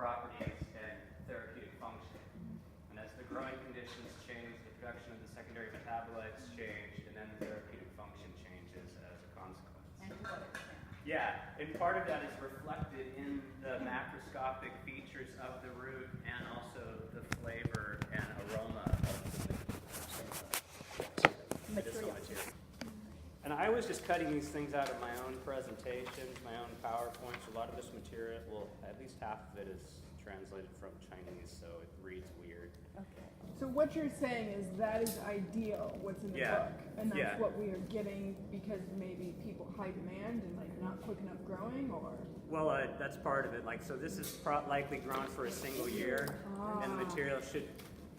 properties and therapeutic function. And as the growing conditions change, the production of the secondary metabolites change, and then the therapeutic function changes as a consequence. And to what extent? Yeah, and part of that is reflected in the macroscopic features of the root and also the flavor and aroma of the medicinal material. And I was just cutting these things out of my own presentations, my own PowerPoints. A lot of this material, well, at least half of it is translated from Chinese, so it reads weird. Okay. So what you're saying is that is ideal, what's in the book, and that's what we are getting because maybe people high demand and like not quick enough growing, or? Well, that's part of it. Like, so this is likely grown for a single year, and the material should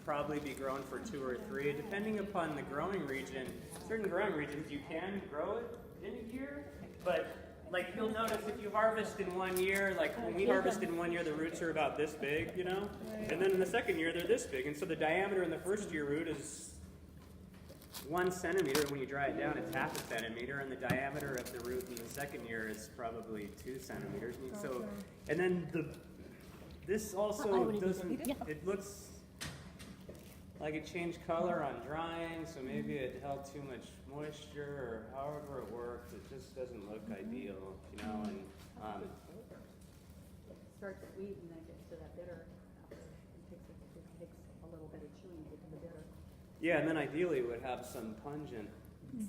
probably be grown for 2 or 3, depending upon the growing region. Certain growing regions you can grow it in a year, but like you'll notice if you harvest in 1 year, like when we harvest in 1 year, the roots are about this big, you know, and then in the second year they're this big, and so the diameter in the first year root is 1 centimeter. When you dry it down, it's half a centimeter, and the diameter of the root in the second year is probably 2 centimeters. And so, and then this also doesn't. It looks like it changed color on drying, so maybe it held too much moisture, or however it worked. It just doesn't look ideal, you know. And It starts sweet and then gets to that bitter. It takes a little bit of chewing to get to the bitter. yeah, and then ideally it would have some pungent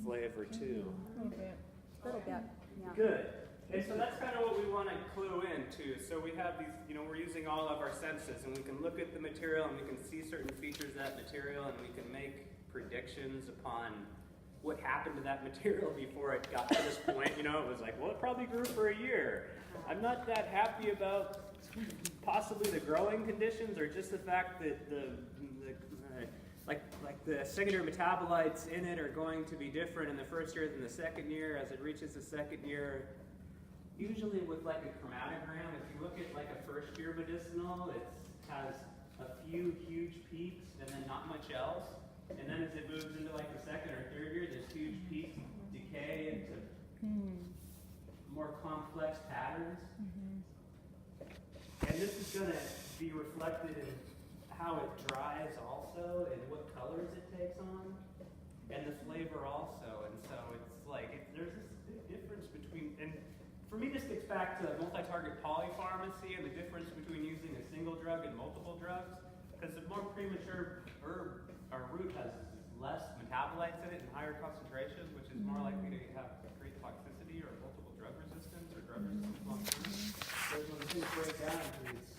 flavor too. Okay. A little bit, yeah. Good. And so that's kind of what we want to clue into. So we have these, you know, we're using all of our senses, and we can look at the material and we can see certain features of that material, and we can make predictions upon what happened to that material before it got to this point. You know, it was like, well, it probably grew for a year. I'm not that happy about possibly the growing conditions, or just the fact that the secondary metabolites in it are going to be different in the first year than the second year. As it reaches the second year, usually with like a chromatogram, if you look at like a first year medicinal, it has a few huge peaks and then not much else. And then as it moves into like the second or third year, there's huge peaks, decay into more complex patterns. And this is going to be reflected in how it dries also, and what colors it takes on, and the flavor also. And so it's like, there's this big difference between, and for me this gets back to multi-target polypharmacy and the difference between using a single drug and multiple drugs, because the more premature herb or root has less metabolites in it and higher concentrations, which is more likely to have great toxicity or multiple drug resistance or drug resistance long term. So when the things break down into these,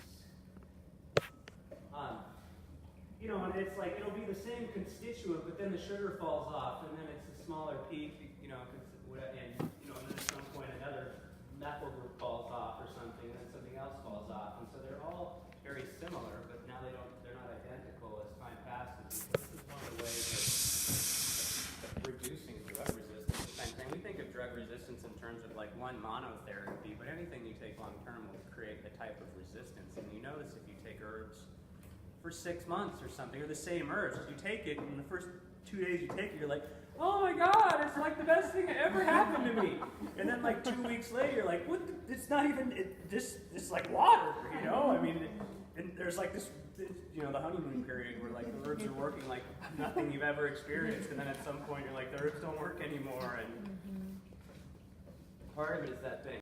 you know, and it's like, it'll be the same constituent, but then the sugar falls off, and then it's a smaller peak, you know, and, you know, and then at some point another methyl group falls off or something, and then something else falls off. And so they're all very similar, but now they're not identical as time passes. This is one of the ways of reducing drug resistance. And we think of drug resistance in terms of like one monotherapy, but anything you take long term will create a type of resistance. And you notice if you take herbs for 6 months or something, or the same herbs, you take it, and in the first 2 days you take it, you're like, oh my God, it's like the best thing that ever happened to me. And then like 2 weeks later, you're like, what? It's not even, it's like water, you know? I mean, and there's like this, you know, the honeymoon period where like the herbs are working like nothing you've ever experienced, and then at some point you're like, the herbs don't work anymore, and part of it is that thing.